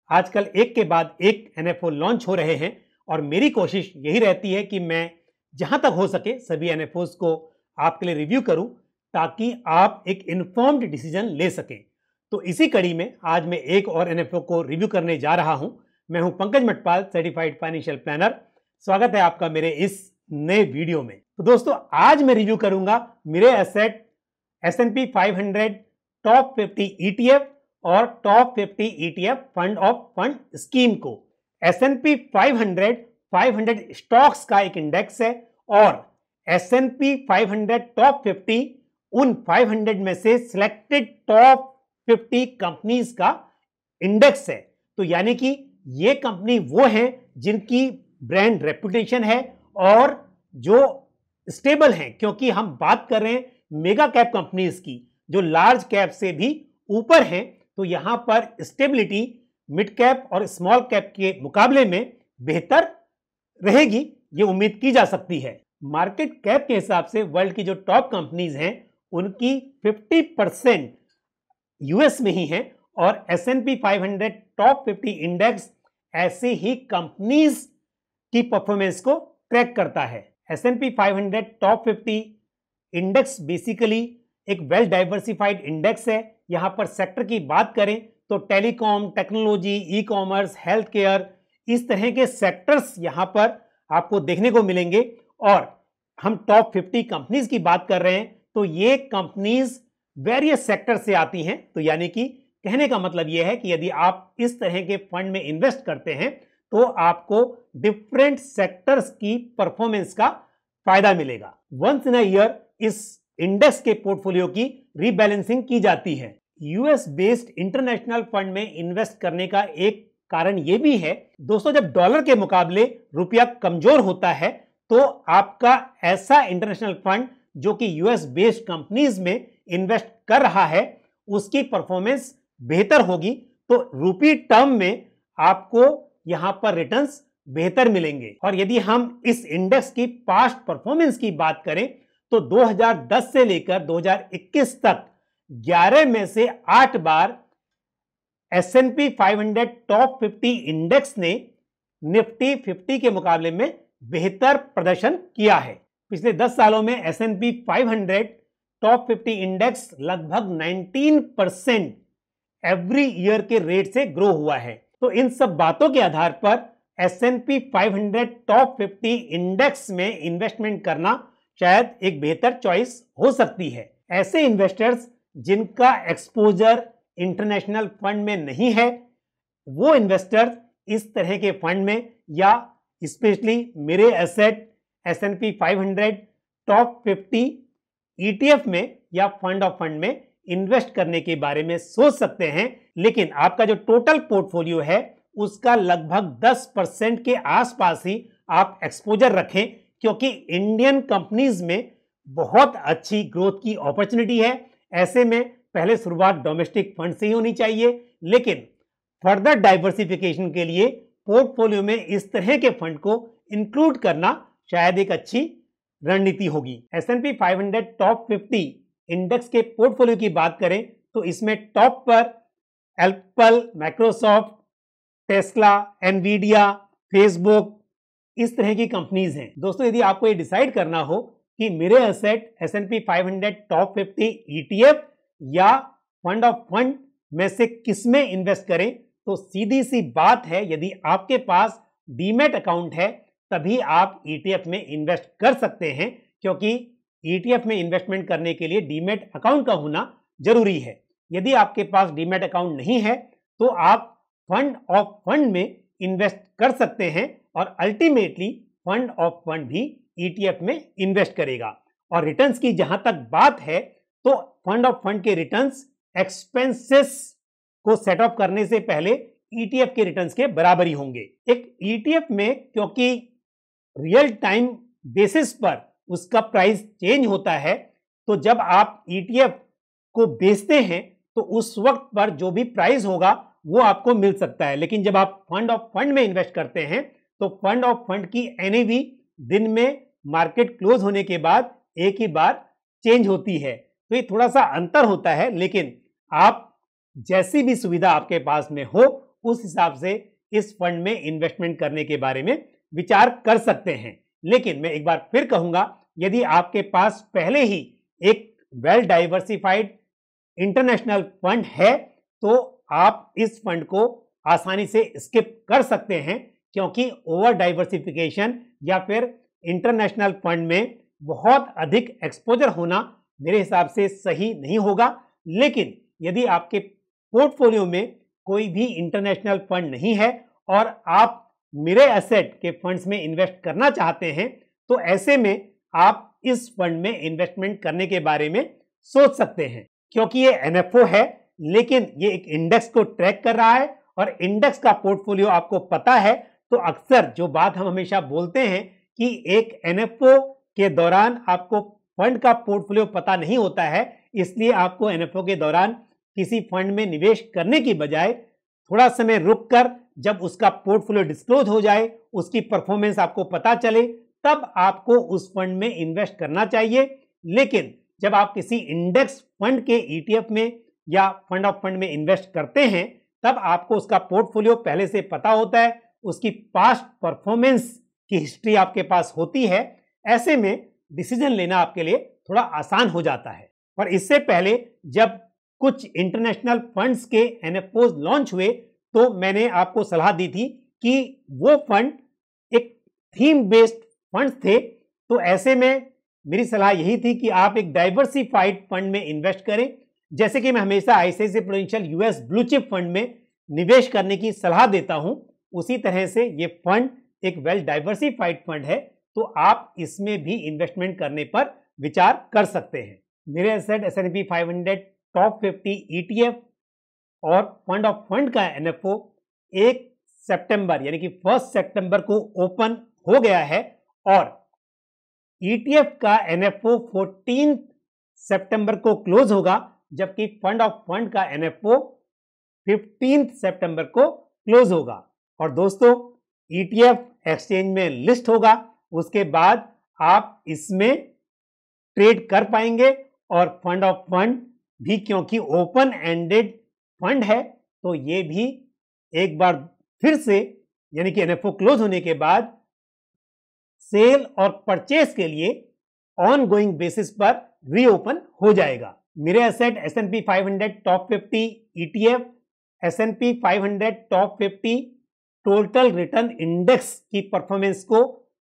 आजकल एक के बाद एक एनएफओ लॉन्च हो रहे हैं और मेरी कोशिश यही रहती है कि मैं जहां तक हो सके सभी एनएफओस को आपके लिए रिव्यू करूं ताकि आप एक इन्फॉर्म्ड डिसीजन ले सकें। तो इसी कड़ी में आज मैं एक और एनएफओ को रिव्यू करने जा रहा हूं। मैं हूं Pankaj Matpal, certified financial planner. स्वागत है आपका मेरे इस नए वीडियो में। तो दोस्तों, आज मैं रिव्यू करूंगा मेरे एसेट S&P 500 टॉप 50 ETF और top 50 ETF fund of fund scheme को। S&P 500 स्टॉक्स का एक इंडेक्स है और S&P 500 टॉप 50 उन 500 में से सिलेक्टेड टॉप 50 कंपनीज का इंडेक्स है। तो यानी कि ये कंपनी वो है जिनकी ब्रांड रेपुटेशन है और जो स्टेबल हैं, क्योंकि हम बात कर रहे हैं मेगा कैप कंपनीज की जो लार्ज कैप से भी ऊपर हैं। तो यहां पर स्टेबिलिटी मिड कैप और स्मॉल कैप के मुकाबले में बेहतर रहेगी, ये उम्मीद की जा सकती है। मार्केट कैप के हिसाब से वर्ल्ड की जो टॉप कंपनीज हैं उनकी 50% यूएस में ही है और S&P 500 टॉप 50 इंडेक्स ऐसे ही कंपनीज की परफॉर्मेंस को ट्रैक करता है। S&P 500 टॉप 50 इंडेक्स बेसिकली एक वेल डाइवर्सिफाइड इंडेक्स है। यहां पर सेक्टर की बात करें तो telecom, technology, e commerce, health care, इस तरह के सेक्टर्स यहां पर आपको देखने को मिलेंगे। और हम टॉप 50 कंपनीज की बात कर रहे हैं तो ये कंपनीज वेरियस सेक्टर से आती हैं। तो यानी कि कहने का मतलब यह है कि यदि आप इस तरह के फंड में इन्वेस्ट करते हैं तो आपको डिफरेंट सेक्टर्स की परफॉर्मेंस का फायदा मिलेगा। वंस इन अ ईयर इस इंडेक्स के पोर्टफोलियो की रीबैलेंसिंग की जाती है। यूएस बेस्ड इंटरनेशनल फंड में इन्वेस्ट करने का एक कारण यह भी है दोस्तों, जब डॉलर के मुकाबले रुपया कमजोर होता है तो आपका ऐसा इंटरनेशनल फंड जो कि यूएस बेस्ड कंपनीज में इन्वेस्ट कर रहा है उसकी परफॉर्मेंस बेहतर होगी। तो रूपी टर्म में आपको यहां पर रिटर्न्स बेहतर मिलेंगे। और यदि हम इस इंडेक्स की पास्ट परफॉर्मेंस की बात करें तो 2010 से लेकर 2021 तक 11 में से 8 बार S&P 500 टॉप 50 इंडेक्स ने निफ्टी 50 के मुकाबले में बेहतर प्रदर्शन किया है। पिछले 10 सालों में S&P 500 टॉप 50 इंडेक्स लगभग 19% एवरी ईयर के रेट से ग्रो हुआ है। तो इन सब बातों के आधार पर S&P 500 टॉप 50 इंडेक्स में इन्वेस्टमेंट करना शायद एक बेहतर चॉइस हो सकती है। ऐसे इन्वेस्टर्स जिनका एक्सपोजर इंटरनेशनल फंड में नहीं है, वो इन्वेस्टर्स इस तरह के फंड में या स्पेशली मेरे एसेट S&P 500 टॉप 50 ETF में या फंड ऑफ फंड में इन्वेस्ट करने के बारे में सोच सकते हैं। लेकिन आपका जो टोटल पोर्टफोलियो है उसका लगभग 10% के आसपास ही आप एक्सपोजर रखें, क्योंकि इंडियन कंपनीज में बहुत अच्छी ग्रोथ की अपॉर्चुनिटी है। ऐसे में पहले शुरुआत डोमेस्टिक फंड से ही होनी चाहिए, लेकिन फर्दर डाइवर्सिफिकेशन के लिए पोर्टफोलियो में इस तरह के फंड को इंक्लूड करना शायद एक अच्छी रणनीति होगी। S&P 500 टॉप 50 इंडेक्स के पोर्टफोलियो की बात करें तो इसमें टॉप पर Apple, Microsoft, Tesla, Nvidia, Facebook, इस तरह की कंपनीज हैं। दोस्तों, यदि आपको ये डिसाइड करना हो कि मेरे एसेट S&P 500 टॉप 50 ETF या फंड ऑफ फंड में से किस में इन्वेस्ट करें, तो सीधी सी बात है, यदि आपके पास डीमैट अकाउंट है तभी आप ETF में इन्वेस्ट कर सकते हैं, क्योंकि ETF में इन्वेस्टमेंट करने के लिए डीमैट अकाउंट का होना जरूरी है। यदि आपके पास डीमैट अकाउंट नहीं है तो आप फंड ऑफ फंड में इन्वेस्ट कर सकते हैं और अल्टीमेटली फंड ऑफ फंड भी ETF में इन्वेस्ट करेगा। और रिटर्न्स की जहां तक बात है तो फंड ऑफ फंड के रिटर्न्स एक्सपेंसेस को सेट ऑफ करने से पहले ETF के रिटर्न्स के बराबर ही होंगे। एक ETF में क्योंकि रियल टाइम बेसिस पर उसका प्राइस चेंज होता है, तो जब आप ETF को बेचते हैं तो उस वक्त पर जो भी प्राइस होगा वो आपको मिल सकता है। लेकिन जब आप फंड ऑफ फंड में इन्वेस्ट करते हैं तो फंड ऑफ फंड की NAV दिन में मार्केट क्लोज होने के बाद एक ही बार चेंज होती है। तो ये थोड़ा सा अंतर होता है, लेकिन आप जैसी भी सुविधा आपके पास में हो उस हिसाब से इस फंड में इन्वेस्टमेंट करने के बारे में विचार कर सकते हैं। लेकिन मैं एक बार फिर कहूंगा, यदि आपके पास पहले ही एक वेल डाइवर्सिफाइड इंटरनेशनल फंड है तो आप इस फंड को आसानी से स्किप कर सकते हैं, क्योंकि ओवर डाइवर्सिफिकेशन या फिर इंटरनेशनल फंड में बहुत अधिक एक्सपोजर होना मेरे हिसाब से सही नहीं होगा। लेकिन यदि आपके पोर्टफोलियो में कोई भी इंटरनेशनल फंड नहीं है और आप मेरे एसेट के फंड्स में इन्वेस्ट करना चाहते हैं, तो ऐसे में आप इस फंड में इन्वेस्टमेंट करने के बारे में सोच सकते हैं। क्योंकि ये एनएफओ है, लेकिन ये एक इंडेक्स को ट्रैक कर रहा है और इंडेक्स का पोर्टफोलियो आपको पता है, तो अक्सर जो बात हम हमेशा बोलते हैं कि एक एनएफओ के दौरान आपको फंड का पोर्टफोलियो पता नहीं होता है, इसलिए आपको एनएफओ के दौरान किसी फंड में निवेश करने की बजाय थोड़ा समय रुककर जब उसका पोर्टफोलियो डिस्क्लोज हो जाए, उसकी परफॉर्मेंस आपको पता चले, तब आपको उस फंड में इन्वेस्ट करना चाहिए। लेकिन जब आप किसी इंडेक्स फंड के ईटीएफ में या फंड ऑफ फंड में इन्वेस्ट करते हैं, तब आपको उसका पोर्टफोलियो पहले से पता होता है, उसकी पास्ट परफॉर्मेंस की हिस्ट्री आपके पास होती है। ऐसे में डिसीजन लेना आपके लिए थोड़ा आसान हो जाता है। और इससे पहले जब कुछ इंटरनेशनल फंड्स के एनएफओज लॉन्च हुए, तो मैंने आपको सलाह दी थी कि वो फंड एक थीम बेस्ड फंड्स थे। तो ऐसे में मेरी सलाह यही थी कि आप एक डाइवर्सिफाइड फंड में इन्वेस्ट करें। जैसे कि मैं हमेशा ICICI prudential US blue chip fund में निवेश करने की सलाह देता हूं, उसी तरह से ये फंड एक वेल डाइवर्सिफाइड फंड है, तो आप इसमें भी इन्वेस्टमेंट करने पर विचार कर सकते हैं। मेरे एसेट S&P 500 टॉप 50 ETF और फंड ऑफ फंड का एनएफओ 1 सितंबर यानी कि 1 सितंबर को ओपन हो गया है और ETF का एनएफओ 14 सितंबर को क्लोज होगा, जबकि फंड ऑफ फंड का एनएफओ 15 सितंबर को क्लोज होगा। और दोस्तों, ETF एक्सचेंज में लिस्ट होगा, उसके बाद आप इसमें ट्रेड कर पाएंगे। और फंड ऑफ फंड भी, क्योंकि ओपन एंडेड फंड है, तो ये भी एक बार फिर से यानी कि एनएफओ क्लोज होने के बाद सेल और परचेस के लिए ऑन गोइंग बेसिस पर रीओपन हो जाएगा। मेरे asset S&P 500 top 50 ETF, S&P 500 top 50 total return index की परफॉर्मेंस को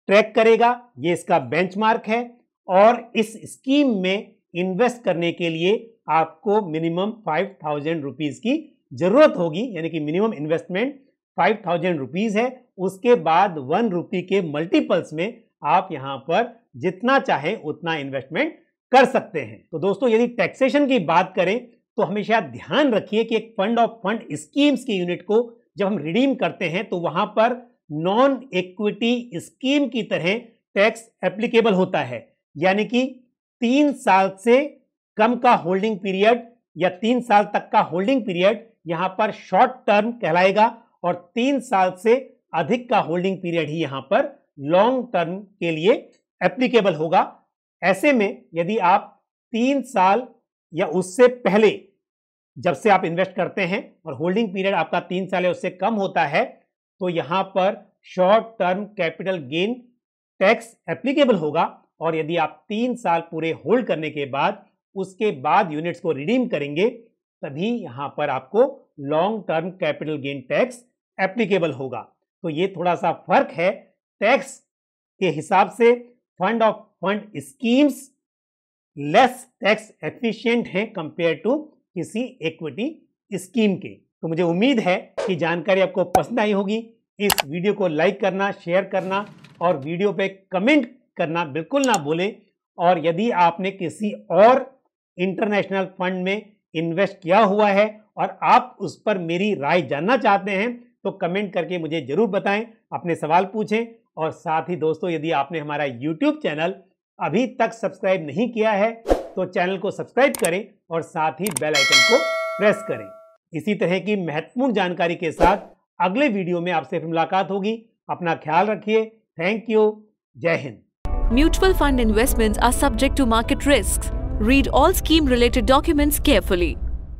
ट्रैक करेगा। ये इसका बेंचमार्क है और इस स्कीम में इन्वेस्ट करने के लिए आपको मिनिमम 5,000 रुपीज की जरूरत होगी, यानी कि मिनिमम इन्वेस्टमेंट 5,000 रुपीज है। उसके बाद 1 रुपी के मल्टीपल्स में आप यहां पर जितना चाहे उतना इन्वेस्टमेंट कर सकते हैं। तो दोस्तों, यदि टैक्सेशन की बात करें तो हमेशा ध्यान रखिए कि एक फंड ऑफ फंड स्कीम्स की यूनिट को जब हम रिडीम करते हैं तो वहां पर नॉन इक्विटी स्कीम की तरह टैक्स एप्लीकेबल होता है, यानी कि 3 साल से कम का होल्डिंग पीरियड या 3 साल तक का होल्डिंग पीरियड यहां पर शॉर्ट टर्म कहलाएगा और 3 साल से अधिक का होल्डिंग पीरियड ही यहां पर लॉन्ग टर्म के लिए एप्लीकेबल होगा। ऐसे में यदि आप 3 साल या उससे पहले जब से आप इन्वेस्ट करते हैं और होल्डिंग पीरियड आपका 3 साल या उससे कम होता है, तो यहां पर short term capital gain tax applicable होगा। और यदि आप 3 साल पूरे होल्ड करने के बाद उसके बाद यूनिट्स को रिडीम करेंगे, तभी यहां पर आपको long term capital gain tax applicable होगा। तो ये थोड़ा सा फर्क है। टैक्स के हिसाब से fund of fund schemes less tax efficient हैं कंपेयर टू किसी इक्विटी स्कीम के। तो मुझे उम्मीद है कि जानकारी आपको पसंद आई होगी। इस वीडियो को लाइक करना, शेयर करना और वीडियो पे कमेंट करना बिल्कुल ना भूलें। और यदि आपने किसी और इंटरनेशनल फंड में इन्वेस्ट किया हुआ है और आप उस पर मेरी राय जानना चाहते हैं, तो कमेंट करके मुझे जरूर बताएं, अपने सवाल पूछें। और साथ ही दोस्तों, यदि आपने हमारा YouTube चैनल अभी तक सब्सक्राइब नहीं किया है तो चैनल को सब्सक्राइब करें और साथ ही बेल आइकन को प्रेस करें। इसी तरह की महत्वपूर्ण जानकारी के साथ अगले वीडियो में आपसे फिर मुलाकात होगी। अपना ख्याल रखिए। Thank you. जय Hind. Mutual fund investments are subject to market risks. Read all scheme-related documents carefully.